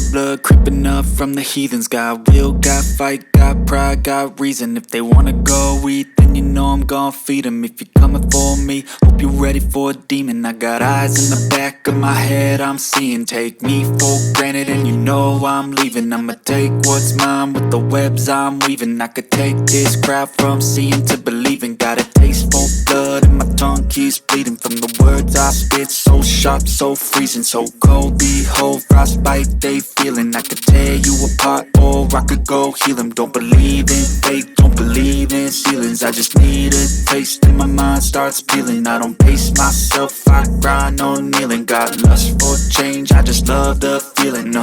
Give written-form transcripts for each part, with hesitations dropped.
the blood creeping up from the heathens. Got will, got fight, got pride, got reason. If they wanna go eat, then you know I'm gon' feed them. If you're coming for me, hope you're ready for a demon. I got eyes in the back of my head, I'm seeing. Take me for granted and you know I'm leaving. I'ma take what's mine with the webs I'm weaving. I could take this crowd from seeing to believing. Got a taste for blood and my tongue keeps bleeding from the words I spit. So sharp, so freezing, so cold. Behold, frostbite they feeling. I could tear you apart or I could go heal them. Don't believe in fate, don't believe in ceilings. I just need a taste and my mind starts peeling. I don't pace myself, I grind on kneeling. Got lust for change, I just love the feeling.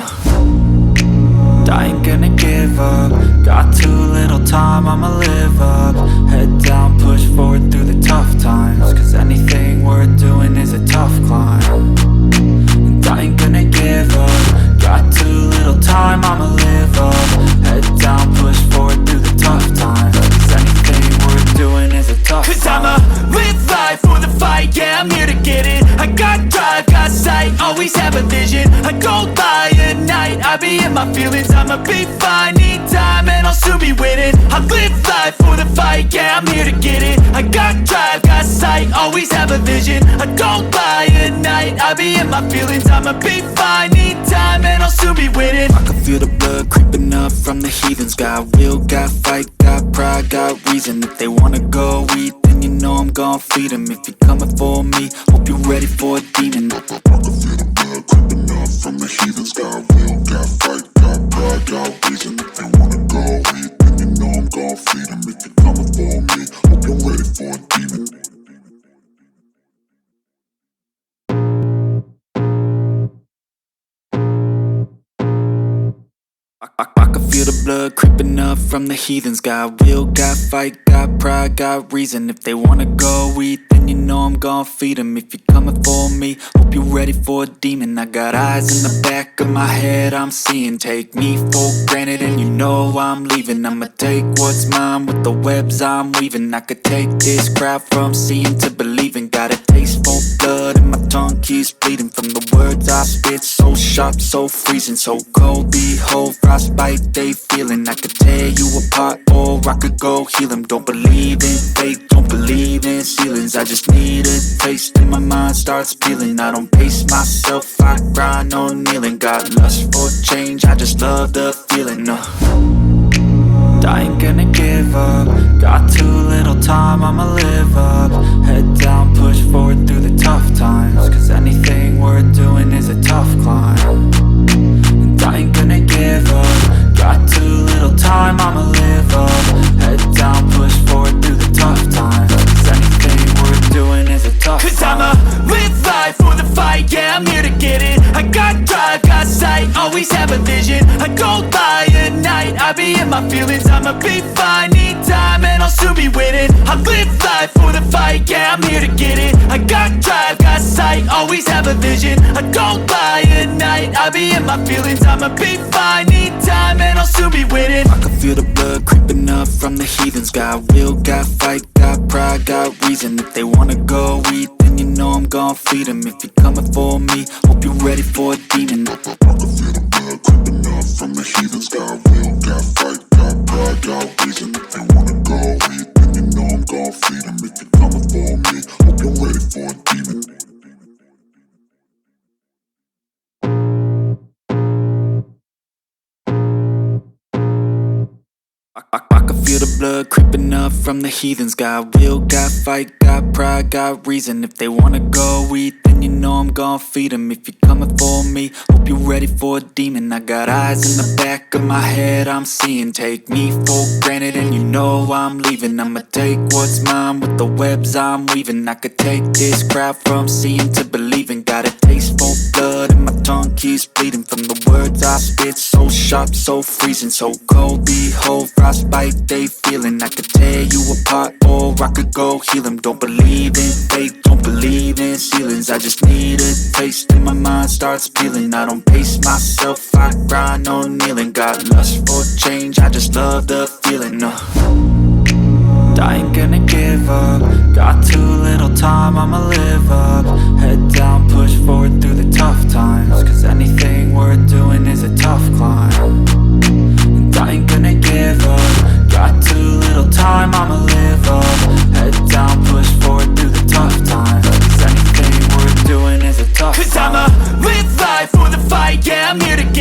I ain't gonna give up. Got too little time, I'ma live up. Head down, push forward through the tough times. Cause anything worth doing is a tough climb. And I ain't gonna give up. Got too little time, I'ma live up. Head down, push forward through the tough times. Cause anything worth doing is a tough climb. Cause I'ma live life for the fight, yeah, I'm here to get it. I got drive, got sight, always have a vision. I go by at night, I be in my feelings. I'ma be fine, need time and I'll soon be winning. I live life for the fight, yeah, I'm here to get it. I got drive, got sight, always have a vision. I go by at night, I be in my feelings. I'ma be fine, need time and I'll soon be winning. I can feel the blood creeping up from the heathens. Got will, got fight, got pride, got reason. If they wanna go eat, then you know I'm gon' feed them. If you're coming for me, hope you're ready for a demon. I can feel the blood creeping up from the heathens. Got will, got fight, got pride, got reason. If they wanna go eat, then you know I'm gon' feed them. If you're coming for me, hope you're ready for a demon. I can feel the blood creeping up from the heathens. Got will, got fight, got pride, got reason. If they wanna go eat, then you know I'm gon' feed them. If you're coming for me, hope you're ready for a demon. I got eyes in the back of my head, I'm seeing. Take me for granted and you know I'm leaving. I'ma take what's mine with the webs I'm weaving. I could take this crowd from seeing to believing. Got a taste for blood and my tongue keeps bleeding from the words I spit. So sharp, so freezing, so cold. Behold, frostbite they feeling. I could tear you apart or I could go heal them. Don't believe in fate, don't believe in ceilings. I just need a taste and my mind starts peeling. I don't pace myself, I grind on kneeling. Got lust for change, I just love the feeling. I ain't gonna give up. Got too little time, I'ma live up. Head down, push forward through the tough times. Cause anything worth doing is a tough climb. And I ain't gonna give up. Got too little time, I'ma live up. Head down, push forward through the tough times. Cause anything worth doing is a tough climb. Cause I'ma live life for the fight, yeah, I'm here to get it. I got drive, got sight, always have a vision. I go by at night, I be in my feelings. I'ma be fine, need time and I'll soon be winning. I live life for the fight, yeah, I'm here to get it. I got drive, got sight, always have a vision. I go by at night, I be in my feelings. I'ma be fine, need time and I'll soon be winning. I can feel the blood creeping up from the heathens. Got will, got fight, got pride, got reason. If they wanna go eat, then you know I'm gon' feed them. If you're coming for me, hope you're ready for a demon. I can feel the blood creeping up from the heathens. Got will, got fight, got pride, got reason. If they wanna go eat, then you know I'm gon' feed them. If you're coming for me, hope you're ready for a demon. I can feel the blood creeping up from the heathens. Got will, got fight, got pride, got reason. If they wanna go eat, then you know I'm gon' feed them. If you're coming for me, hope you're ready for a demon. I got eyes in the back of my head, I'm seeing. Take me for granted and you know I'm leaving. I'ma take what's mine with the webs I'm weaving. I could take this crowd from seeing to believing. Got a taste for blood and my tongue keeps bleeding from the words I spit. So sharp, so freezing, so cold. Behold, frostbite they feeling. I could tear you apart or I could go heal them. Don't believe in fate, don't believe in ceilings. I just need a taste and my mind starts peeling. I don't pace myself, I grind on kneeling. Got lust for change, I just love the feeling. I ain't gonna give up. Got too little time, I'ma live up. Head down, push forward through the tough times. Cause anything worth doing is a tough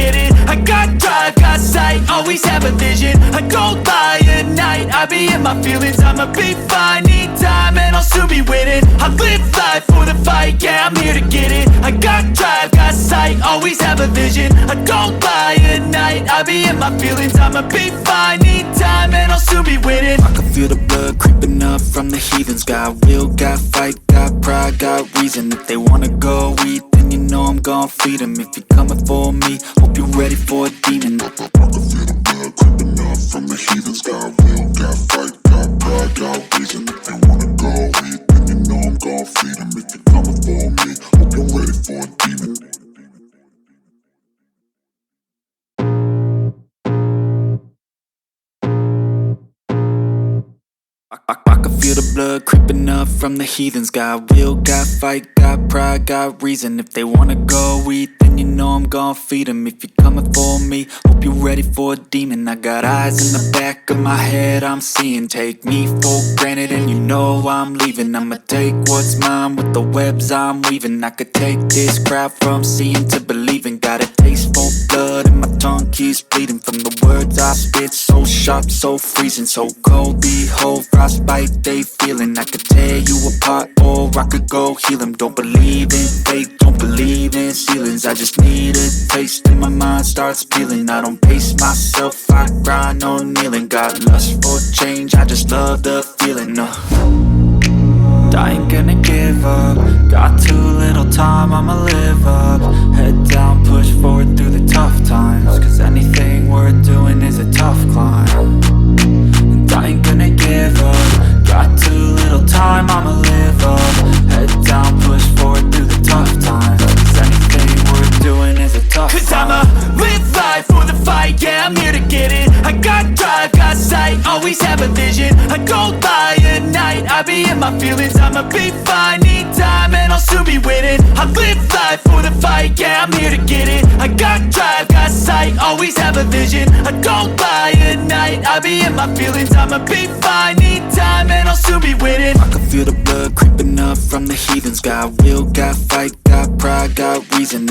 get it. I got drive, got sight, always have a vision. I don't lie at night, I be in my feelings. I'ma be fine, need time and I'll soon be winning. I live life for the fight, yeah, I'm here to get it. I got drive, got sight, always have a vision. I don't lie at night, I be in my feelings. I'ma be fine, need time and I'll soon be winning. I can feel the blood creeping up from the heathens. Got will, got fight, got pride, got reason. If they wanna go eat, then you know I'm gon' feed them. If you're coming for me, hope you're ready for a demon. I can feel the blood creeping up from the heathens. Got will, got fight, got pride, got reason. If they wanna go eat, then you know I'm gon' feed them. If you're coming for me, hope you're ready for a demon. I can feel the blood creeping up from the heathens. Got will, got fight, got pride, got reason. If they wanna go eat, then you know I'm gon' feed them. If you're coming for me, hope you're ready for a demon. I got eyes in the back of my head, I'm seeing. Take me for granted and you know I'm leaving. I'ma take what's mine with the webs I'm weaving. I could take this crowd from seeing to believing. Got a taste for blood and my tongue keeps bleeding. From the words I spit, so sharp, so freezing. So cold, behold, frostbite they feeling. I could tear you apart or I could go heal them. Don't believe in fate, don't believe in ceilings. I just need a taste and my mind starts peeling. I don't pace myself, I grind on kneeling. Got lust for change, I just love the feeling. I ain't gonna give up. Got too little time, I'ma live up. Head down, push forward through the tough times. Cause anything worth doing is a tough climb. And I ain't gonna give up. Got too little time, I'ma live up. Head down, push forward through the tough times. Cause anything worth doing is a tough climb. Cause I'ma live life for the fight, yeah, I'm here to get it. I got drive, got sight, always have a vision. I don't lie at night, I be in my feelings. I'ma be fine, need time and I'll soon be winning. I live life for the fight, yeah, I'm here to get it. I got drive, got sight, always have a vision. I don't lie at night, I be in my feelings. I'ma be fine, need time and I'll soon be winning. I can feel the blood creeping up from the heathens. Got will, got fight, got pride, got reason.